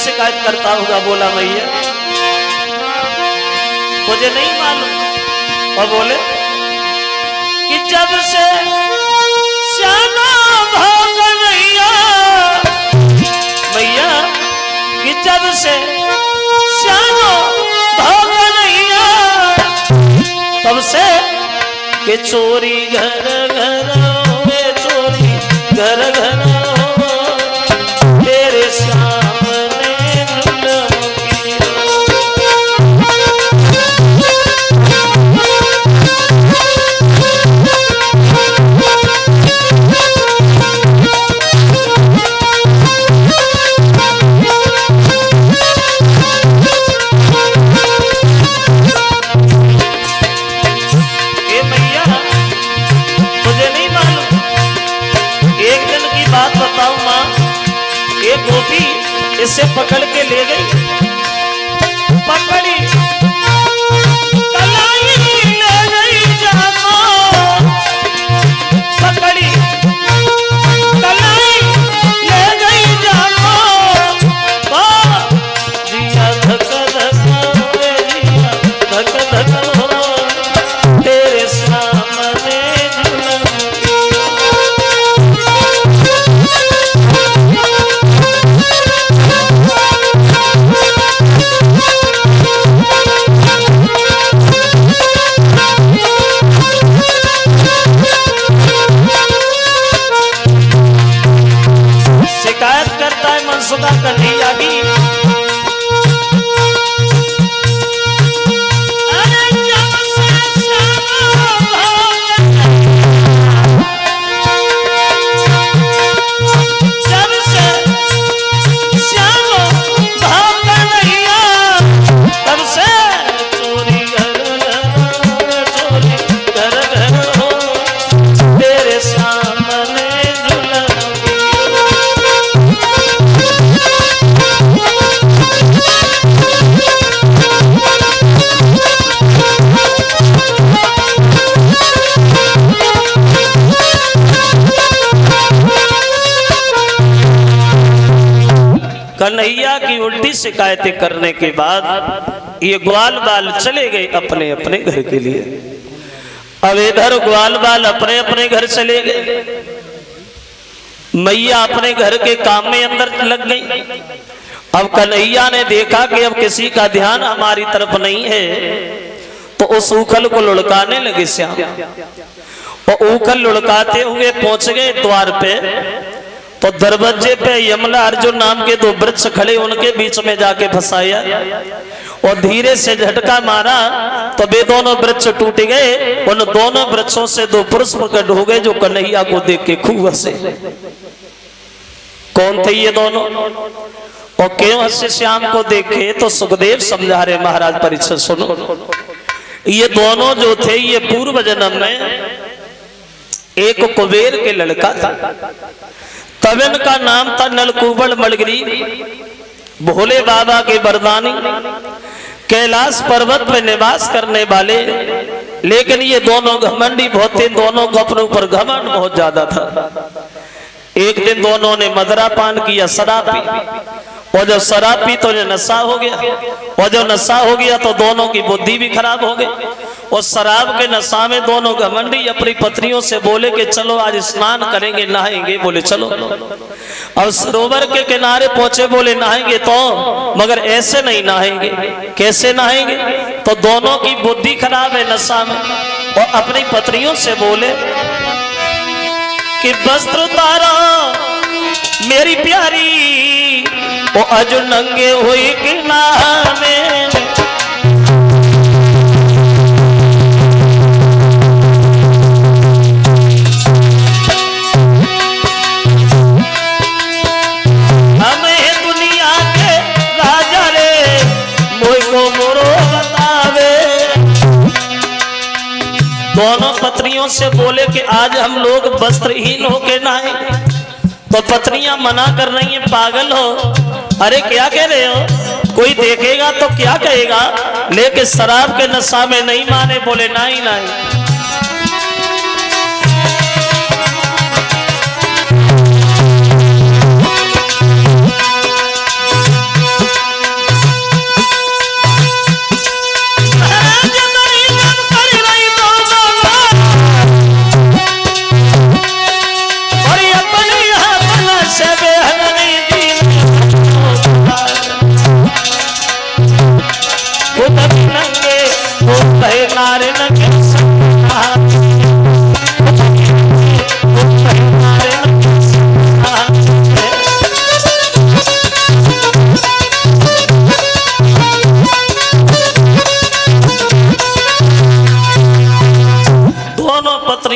शिकायत करता होगा। बोला मैया मुझे नहीं मालूम। और बोले कि जब से श्यामा भाग मैया मैया कि जब से श्यामा भाग मैया तब से के चोरी घर घर चोरी घर घर तेरे सामने इसे पकड़ के ले गई। पकड़ी कलाई ले गई जानो पकड़ी कलाई ले गई जानो जिया धक धक तेरे सामने मनसुखा कन्हैया की। कन्हैया की उल्टी शिकायतें करने के बाद ये ग्वाल बाल चले गए अपने अपने घर के लिए। अब इधर ग्वाल बाल अपने अपने घर चले गए। मैया अपने घर के काम में अंदर लग गई। अब कन्हैया ने देखा कि अब किसी का ध्यान हमारी तरफ नहीं है तो उस उखल को लुढ़काने लगे श्याम। और उखल लुढ़काते हुए पहुंच गए द्वार पे तो दरवाजे पे यमला अर्जुन नाम के दो वृक्ष खड़े उनके बीच में जाके फंसाया और धीरे से झटका मारा तो वे दोनों वृक्ष टूट गए। उन दोनों वृक्षों से दो पुरुष प्रकट हो गए जो कन्हैया को देख के खूब हंसे। कौन थे ये दोनों और क्यों हंसे श्याम को देखे तो सुखदेव समझा रहे महाराज परीक्षित सुनो। ये दोनों जो थे ये पूर्व जन्म में एक कुबेर के लड़का था। तब इनका नाम था नलकूबड़ मलगरी। भोले बाबा के वरदानी कैलाश पर्वत में निवास करने वाले। लेकिन ये दोनों घमंडी बहुत थे। दोनों को अपने ऊपर घमंड बहुत ज्यादा था। एक दिन दोनों ने मदरा पान किया शराब पी और जब शराब पी तो नशा हो गया और जब नशा हो गया तो दोनों की बुद्धि भी खराब हो गई। और शराब के नशा में दोनों घमंडी अपनी पत्नियों से बोले कि चलो आज स्नान करेंगे नहाएंगे। बोले चलो। अब सरोवर के किनारे पहुंचे बोले नहाएंगे तो मगर ऐसे नहीं नहाएंगे। कैसे नहाएंगे तो दोनों की बुद्धि खराब है नशा में। और अपनी पत्नियों से बोले कि वस्त्र उतारो मेरी प्यारी ओ अजु नंगे हुई कि नहाने दोनों पत्नियों से बोले कि आज हम लोग वस्त्रहीन होके नहाए। तो पत्नियां मना कर रही हैं पागल हो। अरे क्या कह रहे हो कोई देखेगा तो क्या कहेगा। लेकिन शराब के नशा में नहीं माने बोले नहीं नहीं।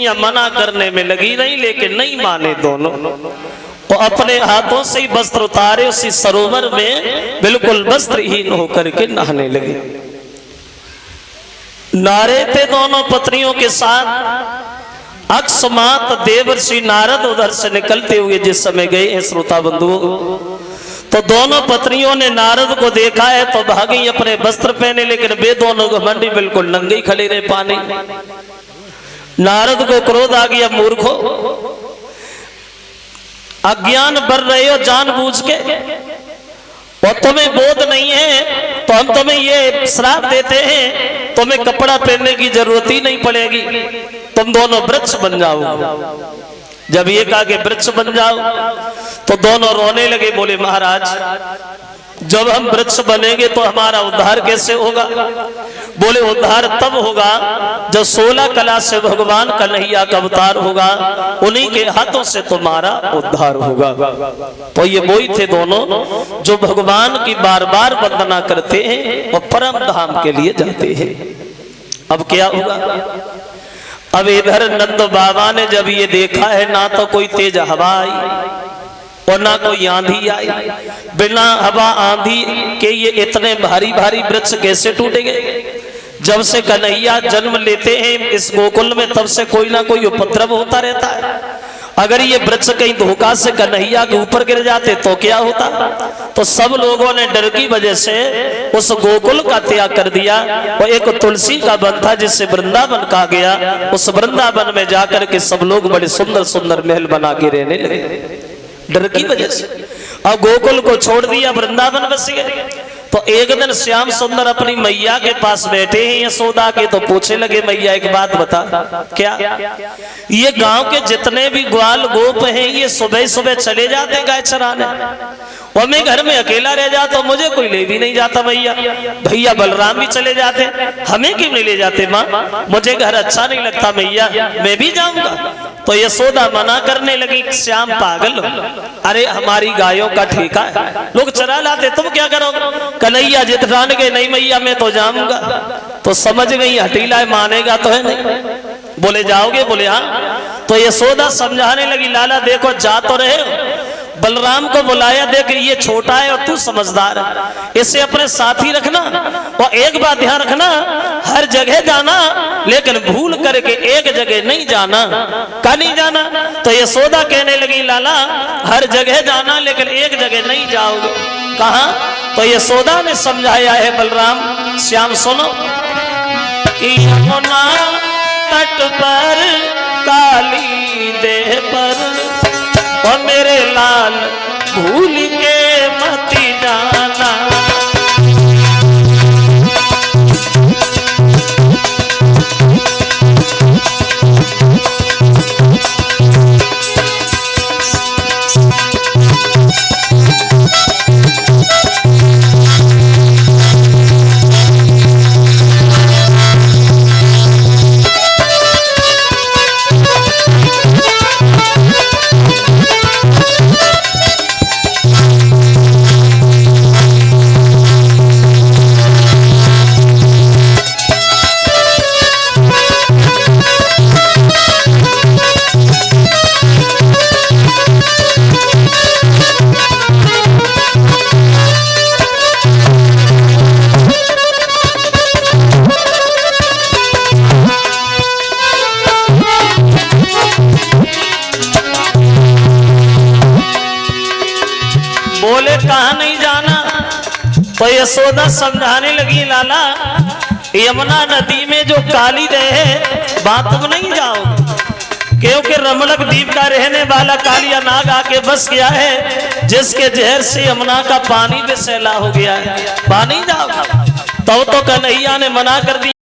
पत्नियां मना करने में लगी नहीं, लेकिन नहीं माने दोनों। वो अपने हाथों से ही वस्त्र उतारे, उसी सरोवर में बिल्कुल वस्त्रहीन होकर के नहाने लगे। नारे थे दोनों पत्नियों के साथ। अकस्मात देवर्षि नारद उधर से निकलते हुए जिस समय गए हैं श्रोता बंधुओं, तो दोनों पत्नियों ने नारद को देखा है तो भागी अपने वस्त्र पहने, लेकिन वे दोनों घमंडी बिल्कुल नंगे खड़े रहे पानी। नारद को क्रोध आ गया, मूर्खो, अज्ञान बर रहे हो जानबूझ के, और तुम्हें बोध नहीं है तो हम तुम्हें ये श्राप देते हैं, तुम्हें कपड़ा पहनने की जरूरत ही नहीं पड़ेगी, तुम दोनों वृक्ष बन जाओ। जब ये कहा कि वृक्ष बन जाओ तो दोनों रोने लगे, बोले महाराज जब हम वृक्ष बनेंगे तो हमारा उद्धार कैसे होगा? बोले उद्धार तब होगा जब 16 कला से भगवान कन्हैया का अवतार होगा, उन्हीं के हाथों से तुम्हारा उद्धार होगा। तो ये वही थे दोनों जो भगवान की बार बार वंदना करते हैं और परम धाम के लिए जाते हैं। अब क्या होगा? अब इधर नंद बाबा ने जब ये देखा है, ना तो कोई तेज हवा आई और ना कोई आंधी आई, बिना हवा आंधी के ये इतने भारी भारी वृक्ष कैसे टूटेंगे? जब से कन्हैया जन्म लेते हैं इस गोकुल में, तब से कोई ना कोई उपद्रव होता रहता है। अगर ये वृक्ष कहीं धोखा से कन्हैया के ऊपर गिर जाते तो क्या होता? तो सब लोगों ने डर की वजह से उस गोकुल का त्याग कर दिया। और एक तुलसी का वन था जिसे वृंदावन कहा गया, उस वृंदावन में जाकर के सब लोग बड़े सुंदर सुंदर महल बना के रहने लगे डर की वजह से। अब गोकुल को छोड़ दिया, वृंदावन बस गए। तो एक दिन श्याम सुंदर अपनी मैया के पास बैठे हैं यशोदा के, तो पूछने लगे मैया एक बात बता, क्या ये गांव के जितने भी ग्वाल गोप हैं ये सुबह सुबह चले जाते गाय चराने, और मैं घर में अकेला रह जाता, तो मुझे कोई ले भी नहीं जाता मैया। भैया बलराम भी चले जाते, हमें क्यों नहीं ले जाते माँ? मुझे घर अच्छा नहीं लगता मैया, मैं भी जाऊंगा। तो यशोदा मना करने लगी, श्याम पागल हो, अरे हमारी गायों का ठेका है, लोग चरा लाते, तुम क्या करोगे? कन्हैया जिद ठान के नहीं मैया मैं तो जाऊंगा। तो समझ गई हटीला है, मानेगा तो है नहीं। बोले जाओगे? बोले हाँ। तो यशोदा समझाने लगी, लाला देखो जा तो रहे हो, बलराम को बुलाया, देख ये छोटा है और तू समझदार है, इसे अपने साथ ही रखना, और एक बात ध्यान रखना, हर जगह जाना लेकिन भूल करके एक जगह नहीं जाना। का नहीं जाना? तो यशोदा कहने लगी, लाला हर जगह जाना लेकिन एक जगह नहीं जाओगे। कहाँ? तो यशोदा ने समझाया है, बलराम श्याम सुनो कि यमुना तट पर काली देह पर, और मेरे लाल भूल के मती जाना। तो यशोदा समझाने लगी, लाला यमुना नदी में जो काली रहे वहां तुम नहीं जाओ, क्योंकि रमलक द्वीप का रहने वाला कालिया नाग आके बस गया है, जिसके जहर से यमुना का पानी भी सैला हो गया है, वहां नहीं जाओ। तो कन्हैया ने मना कर दिया।